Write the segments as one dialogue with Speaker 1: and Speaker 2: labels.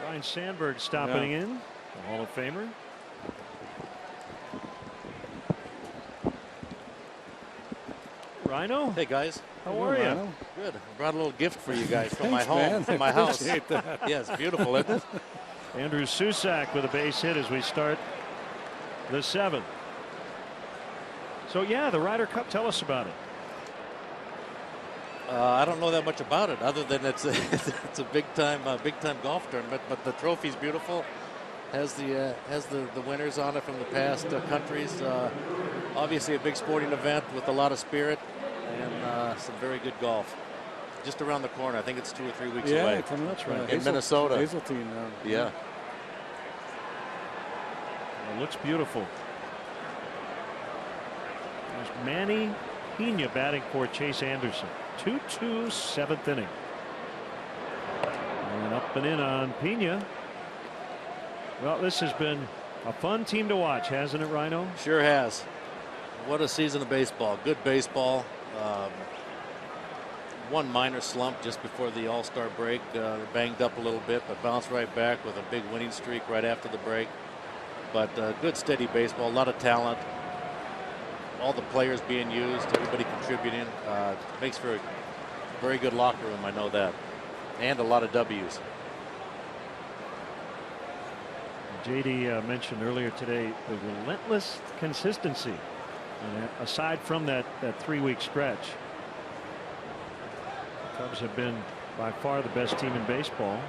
Speaker 1: Ryne Sandberg stopping in, the Hall of Famer. Rhino.
Speaker 2: Hey guys.
Speaker 1: How are you?
Speaker 3: Rhino.
Speaker 2: Good. I brought a little gift for you guys from
Speaker 3: Thanks,
Speaker 2: my home,
Speaker 3: man.
Speaker 2: from my house.
Speaker 3: That.
Speaker 2: Yes, beautiful, isn't it?
Speaker 1: Andrew Susac with a base hit as we start the 7th. So yeah, the Ryder Cup. Tell us about it.
Speaker 2: I don't know that much about it, other than it's a big time golf tournament. But the trophy's beautiful. Has the winners on it from the past countries. Obviously a big sporting event with a lot of spirit and some very good golf. Just around the corner. I think it's 2 or 3 weeks away.
Speaker 3: Coming up
Speaker 2: in Minnesota.
Speaker 3: Hazeltine.
Speaker 2: Yeah.
Speaker 1: It looks beautiful. There's Manny Pena batting for Chase Anderson. 2-2, 7th inning. And up and in on Pena. Well, this has been a fun team to watch, hasn't it, Rhino?
Speaker 2: Sure has. What a season of baseball. Good baseball. One minor slump just before the All-Star break. They're banged up a little bit, but bounced right back with a big winning streak right after the break. But good, steady baseball. A lot of talent. All the players being used. Everybody contributing. Makes for a very good locker room. I know that. And a lot of W's.
Speaker 1: JD mentioned earlier today the relentless consistency. And aside from that 3-week stretch, the Cubs have been by far the best team in baseball.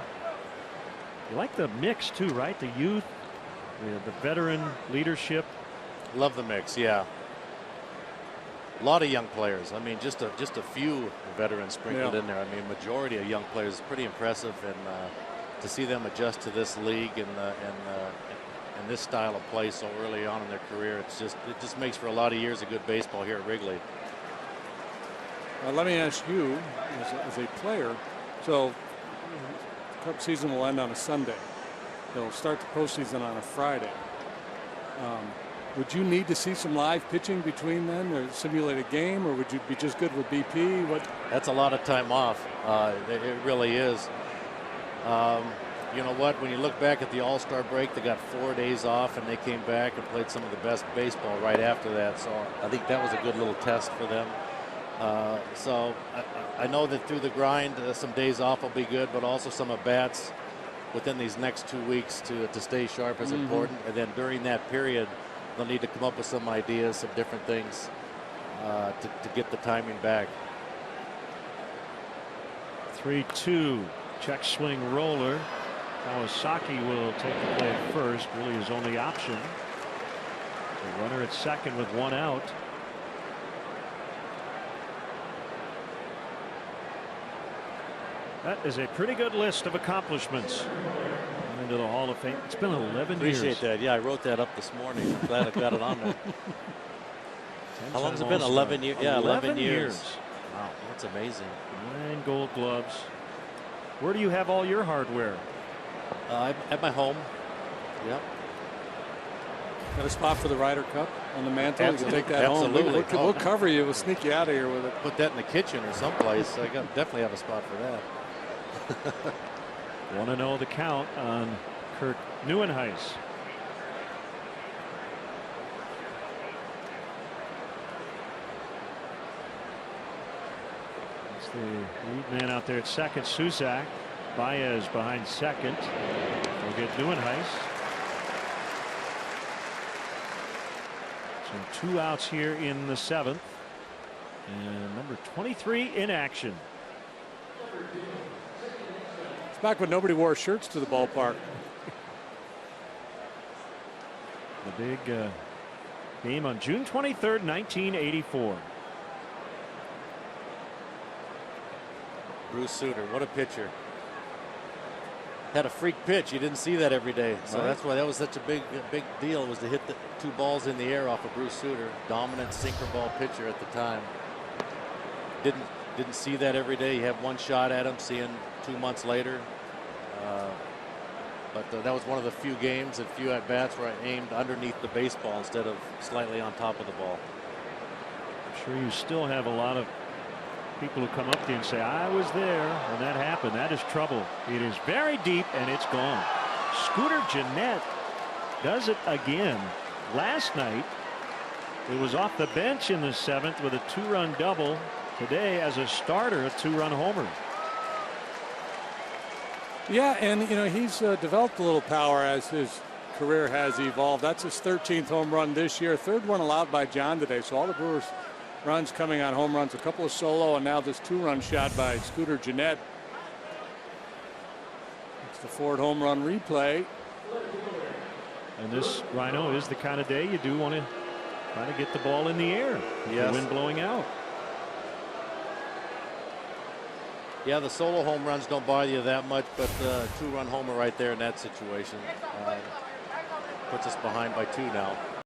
Speaker 1: You like the mix too, right? The youth, the veteran leadership.
Speaker 2: Love the mix, yeah. A lot of young players. I mean, just a few veterans sprinkled in there. I mean, majority of young players is pretty impressive, and to see them adjust to this league and this style of play so early on in their career, it just makes for a lot of years of good baseball here at Wrigley.
Speaker 3: Let me ask you, as a player, so the Cup season will end on a Sunday. They'll start the postseason on a Friday. Would you need to see some live pitching between then, or simulate a game, or would you be just good with BP?
Speaker 2: That's a lot of time off. It really is. You know what? When you look back at the All-Star break, they got 4 days off, and they came back and played some of the best baseball right after that. So I think that was a good little test for them. So I know that through the grind, some days off will be good, but also some at bats within these next 2 weeks to stay sharp is important. And then during that period, they'll need to come up with some ideas, some different things to get the timing back.
Speaker 1: 3-2, check swing roller. Kawasaki will take the play at first, really his only option. The runner at second with 1 out. That is a pretty good list of accomplishments. Into the Hall of Fame. It's been 11 years.
Speaker 2: Appreciate that. Yeah, I wrote that up this morning. I'm glad I got it on there. How long has it been? 11 years. Yeah, 11 years. Wow, that's amazing.
Speaker 1: 9 Gold Gloves. Where do you have all your hardware?
Speaker 2: At my home. Yep.
Speaker 3: Got a spot for the Ryder Cup on the mantle?
Speaker 2: Absolutely.
Speaker 3: You can take that
Speaker 2: Absolutely.
Speaker 3: home. We'll cover you. We'll sneak you out of here with it.
Speaker 2: Put that in the kitchen or someplace. I definitely have a spot for that.
Speaker 1: 1-0 the count on Kurt Neuenhuis. It's the lead man out there at second, Susac. Baez behind second. We'll get Neuenhuis. So 2 outs here in the 7th. And number 23 in action.
Speaker 3: It's back when nobody wore shirts to the ballpark.
Speaker 1: The big game on June 23rd, 1984.
Speaker 2: Bruce Sutter, what a pitcher. Had a freak pitch. You didn't see that every day. So that's why that was such a big deal, was to hit the 2 balls in the air off of Bruce Sutter. Dominant sinker ball pitcher at the time. Didn't see that every day. You have one shot at him, seeing 2 months later. But that was one of the few games and few at-bats where I aimed underneath the baseball instead of slightly on top of the ball.
Speaker 1: I'm sure you still have a lot of people who come up to you and say, I was there when that happened. That is trouble. It is very deep and it's gone. Scooter Gennett does it again. Last night it was off the bench in the 7th with a 2-run double. Today as a starter, a 2-run homer.
Speaker 3: Yeah, and you know, he's developed a little power as his career has evolved. That's his 13th home run this year, 3rd one allowed by John today. So all the Brewers runs coming on home runs, a couple of solo, and now this 2-run shot by Scooter Gennett. It's the Ford home run replay.
Speaker 1: And this, Rhino, is the kind of day you do want to try to get the ball in the air.
Speaker 2: Yes.
Speaker 1: The wind blowing out.
Speaker 2: Yeah, the solo home runs don't bother you that much, but the 2-run homer right there in that situation puts us behind by 2 now.